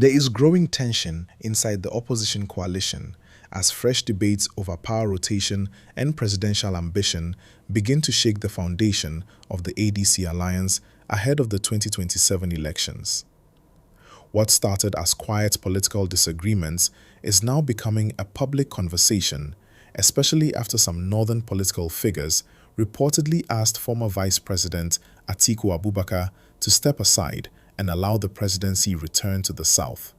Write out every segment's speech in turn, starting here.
There is growing tension inside the opposition coalition as fresh debates over power rotation and presidential ambition begin to shake the foundation of the ADC alliance ahead of the 2027 elections. What started as quiet political disagreements is now becoming a public conversation, especially after some northern political figures reportedly asked former Vice President Atiku Abubakar to step aside and allow the presidency return to the south.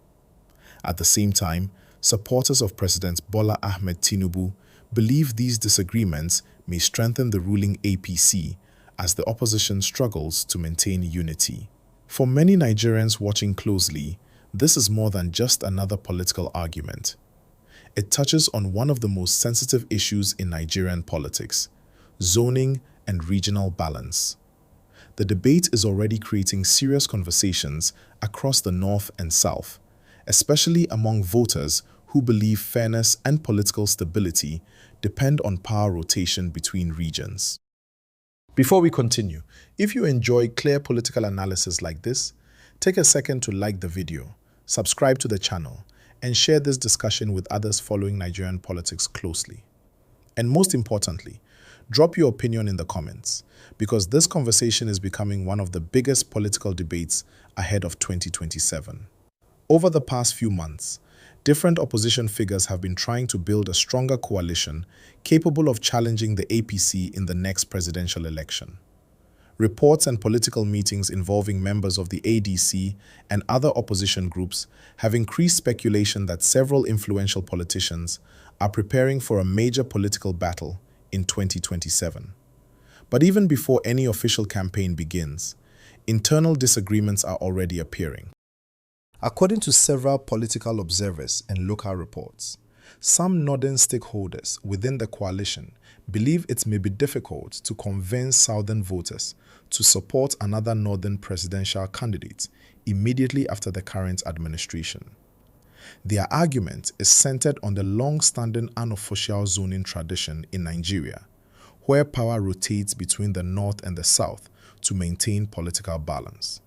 At the same time, supporters of President Bola Tinubu believe these disagreements may strengthen the ruling APC as the opposition struggles to maintain unity. For many Nigerians watching closely, this is more than just another political argument. It touches on one of the most sensitive issues in Nigerian politics: zoning and regional balance. The debate is already creating serious conversations across the north and south, especially among voters who believe fairness and political stability depend on power rotation between regions. Before we continue, if you enjoy clear political analysis like this, take a second to like the video, subscribe to the channel, and share this discussion with others following Nigerian politics closely. And most importantly, drop your opinion in the comments, because this conversation is becoming one of the biggest political debates ahead of 2027. Over the past few months, different opposition figures have been trying to build a stronger coalition capable of challenging the APC in the next presidential election. Reports and political meetings involving members of the ADC and other opposition groups have increased speculation that several influential politicians are preparing for a major political battle in 2027. But even before any official campaign begins, internal disagreements are already appearing. According to several political observers and local reports, some northern stakeholders within the coalition believe it may be difficult to convince southern voters to support another northern presidential candidate immediately after the current administration. Their argument is centered on the long-standing unofficial zoning tradition in Nigeria, where power rotates between the north and the south to maintain political balance.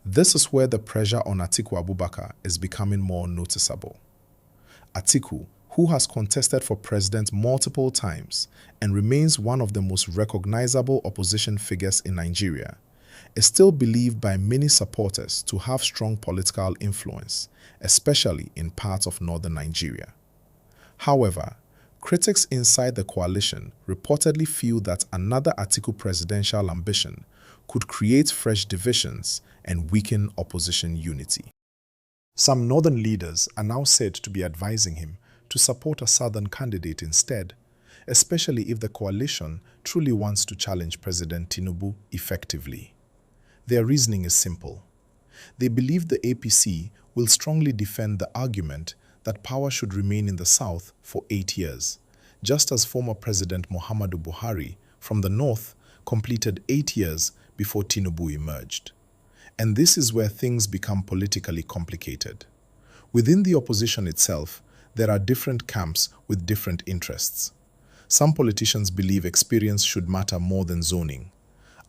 This is where the pressure on Atiku Abubakar is becoming more noticeable. Atiku, who has contested for president multiple times and remains one of the most recognizable opposition figures in Nigeria, is still believed by many supporters to have strong political influence, especially in parts of northern Nigeria. However, critics inside the coalition reportedly feel that another Atiku presidential ambition could create fresh divisions and weaken opposition unity. Some northern leaders are now said to be advising him to support a southern candidate instead, especially if the coalition truly wants to challenge President Tinubu effectively. Their reasoning is simple. They believe the APC will strongly defend the argument that power should remain in the south for 8 years, just as former President Muhammadu Buhari from the north completed 8 years before Tinubu emerged. And this is where things become politically complicated. Within the opposition itself, there are different camps with different interests. Some politicians believe experience should matter more than zoning.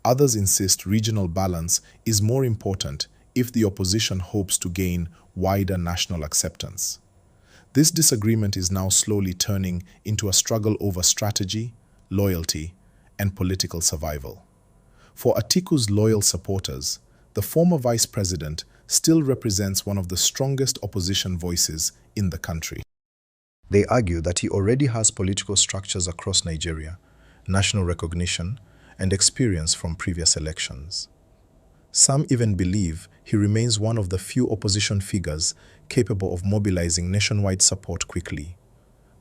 Others insist regional balance is more important if the opposition hopes to gain wider national acceptance. This disagreement is now slowly turning into a struggle over strategy, loyalty, and political survival. For Atiku's loyal supporters, the former vice president still represents one of the strongest opposition voices in the country. They argue that he already has political structures across Nigeria, national recognition, and experience from previous elections. Some even believe he remains one of the few opposition figures capable of mobilizing nationwide support quickly,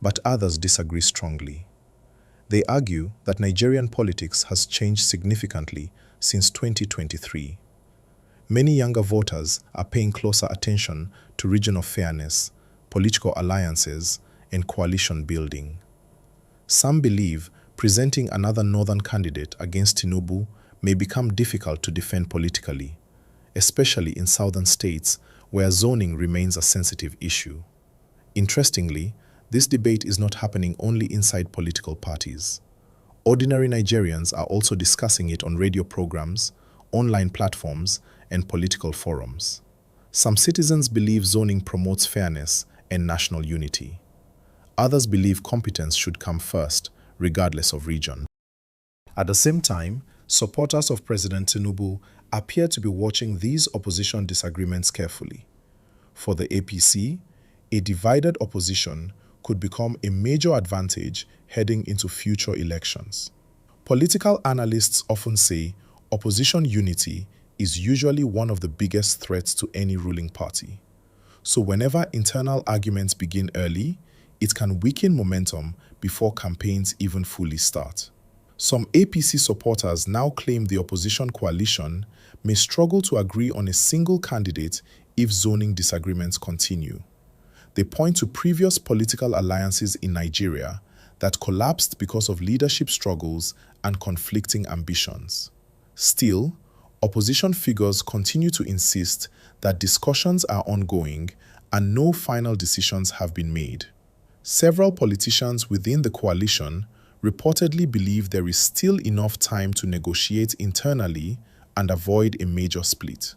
but others disagree strongly. They argue that Nigerian politics has changed significantly since 2023. Many younger voters are paying closer attention to regional fairness, political alliances, and coalition building. Some believe presenting another northern candidate against Tinubu may become difficult to defend politically, especially in southern states where zoning remains a sensitive issue. Interestingly, this debate is not happening only inside political parties. Ordinary Nigerians are also discussing it on radio programs, online platforms, and political forums. Some citizens believe zoning promotes fairness and national unity. Others believe competence should come first, regardless of region. At the same time, supporters of President Tinubu appear to be watching these opposition disagreements carefully. For the APC, a divided opposition could become a major advantage heading into future elections. Political analysts often say opposition unity is usually one of the biggest threats to any ruling party. So whenever internal arguments begin early, it can weaken momentum before campaigns even fully start. Some APC supporters now claim the opposition coalition may struggle to agree on a single candidate if zoning disagreements continue. They point to previous political alliances in Nigeria that collapsed because of leadership struggles and conflicting ambitions. Still, opposition figures continue to insist that discussions are ongoing and no final decisions have been made. Several politicians within the coalition reportedly believe there is still enough time to negotiate internally and avoid a major split.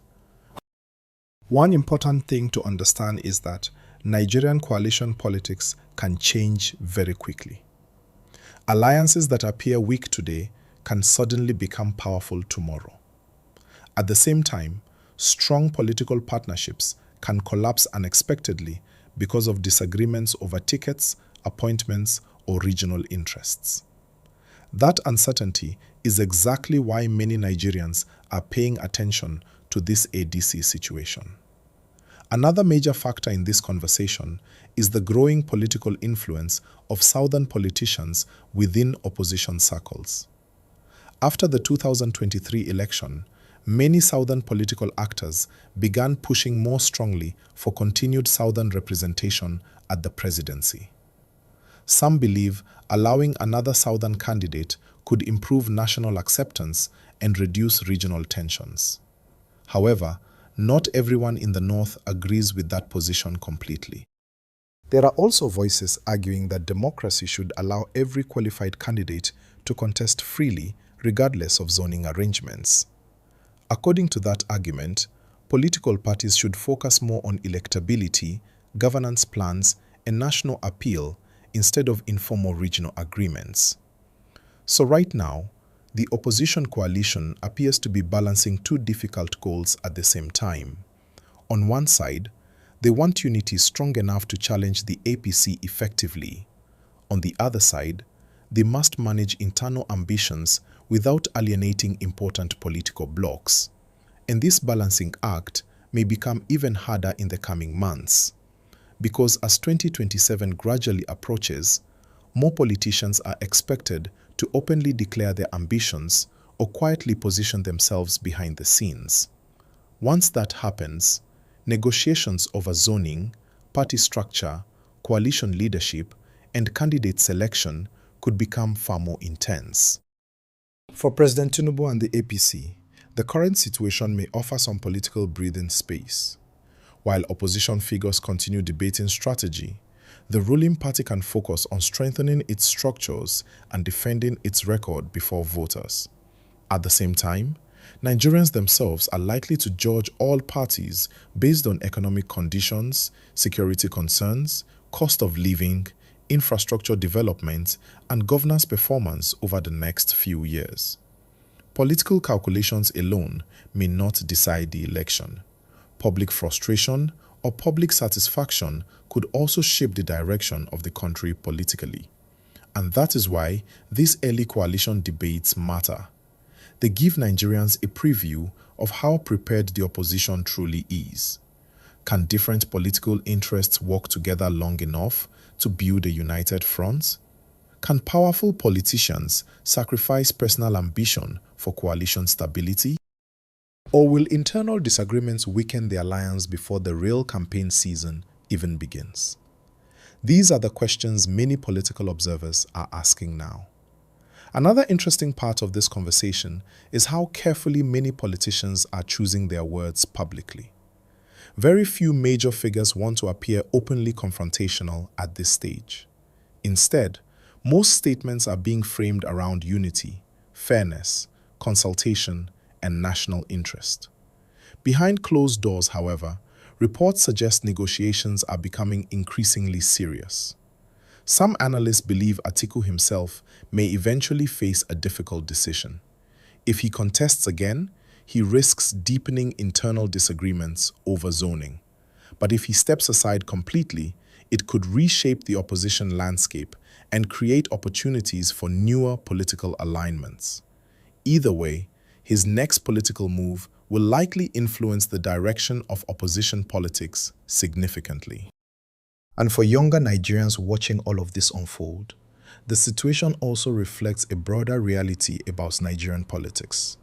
One important thing to understand is that Nigerian coalition politics can change very quickly. Alliances that appear weak today can suddenly become powerful tomorrow. At the same time, strong political partnerships can collapse unexpectedly because of disagreements over tickets, appointments, or regional interests. That uncertainty is exactly why many Nigerians are paying attention to this ADC situation. Another major factor in this conversation is the growing political influence of southern politicians within opposition circles. After the 2023 election, many southern political actors began pushing more strongly for continued southern representation at the presidency. Some believe allowing another southern candidate could improve national acceptance and reduce regional tensions. However, not everyone in the north agrees with that position completely. There are also voices arguing that democracy should allow every qualified candidate to contest freely, regardless of zoning arrangements. According to that argument, political parties should focus more on electability, governance plans, and national appeal instead of informal regional agreements. So right now, the opposition coalition appears to be balancing two difficult goals at the same time. On one side, they want unity strong enough to challenge the APC effectively. On the other side, they must manage internal ambitions without alienating important political blocs. And this balancing act may become even harder in the coming months. Because as 2027 gradually approaches, more politicians are expected to openly declare their ambitions or quietly position themselves behind the scenes. Once that happens, negotiations over zoning, party structure, coalition leadership, and candidate selection could become far more intense. For President Tinubu and the APC, the current situation may offer some political breathing space. While opposition figures continue debating strategy, the ruling party can focus on strengthening its structures and defending its record before voters. At the same time, Nigerians themselves are likely to judge all parties based on economic conditions, security concerns, cost of living, infrastructure development, and governance performance over the next few years. Political calculations alone may not decide the election. Public frustration or public satisfaction could also shape the direction of the country politically. And that is why these early coalition debates matter. They give Nigerians a preview of how prepared the opposition truly is. Can different political interests work together long enough to build a united front? Can powerful politicians sacrifice personal ambition for coalition stability? Or will internal disagreements weaken the alliance before the real campaign season even begins? These are the questions many political observers are asking now. Another interesting part of this conversation is how carefully many politicians are choosing their words publicly. Very few major figures want to appear openly confrontational at this stage. Instead, most statements are being framed around unity, fairness, consultation, and national interest. Behind closed doors, however, reports suggest negotiations are becoming increasingly serious. Some analysts believe Atiku himself may eventually face a difficult decision. If he contests again, he risks deepening internal disagreements over zoning. But if he steps aside completely, it could reshape the opposition landscape and create opportunities for newer political alignments. Either way, his next political move will likely influence the direction of opposition politics significantly. And for younger Nigerians watching all of this unfold, the situation also reflects a broader reality about Nigerian politics.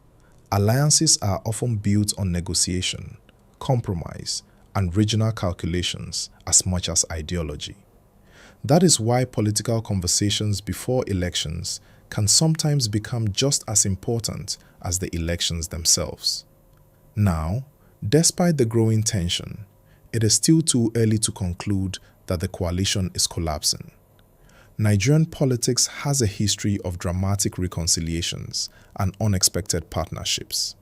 Alliances are often built on negotiation, compromise, and regional calculations as much as ideology. That is why political conversations before elections can sometimes become just as important as the elections themselves. Now, despite the growing tension, it is still too early to conclude that the coalition is collapsing. Nigerian politics has a history of dramatic reconciliations and unexpected partnerships.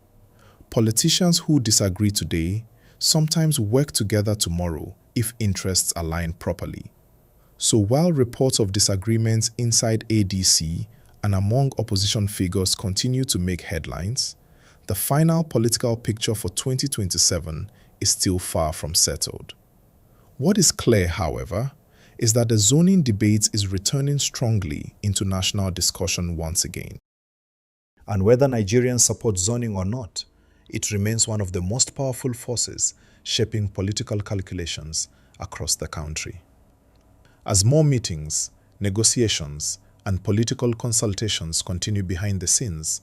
Politicians who disagree today sometimes work together tomorrow if interests align properly. So while reports of disagreements inside ADC and among opposition figures continue to make headlines, the final political picture for 2027 is still far from settled. What is clear, however, is that the zoning debate is returning strongly into national discussion once again. And whether Nigerians support zoning or not, it remains one of the most powerful forces shaping political calculations across the country. As more meetings, negotiations, and political consultations continue behind the scenes,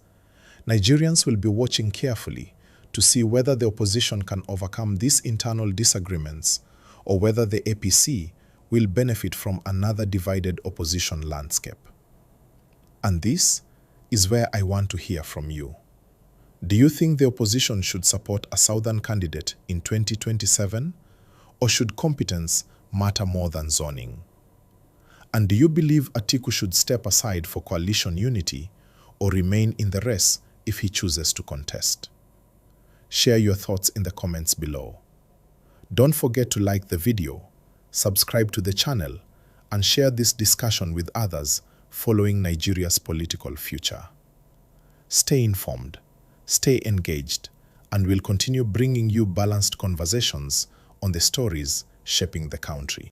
Nigerians will be watching carefully to see whether the opposition can overcome these internal disagreements or whether the APC will benefit from another divided opposition landscape. And this is where I want to hear from you. Do you think the opposition should support a southern candidate in 2027, or should competence matter more than zoning? And do you believe Atiku should step aside for coalition unity or remain in the race if he chooses to contest? Share your thoughts in the comments below. Don't forget to like the video, subscribe to the channel, and share this discussion with others following Nigeria's political future. Stay informed, stay engaged, and we'll continue bringing you balanced conversations on the stories shaping the country.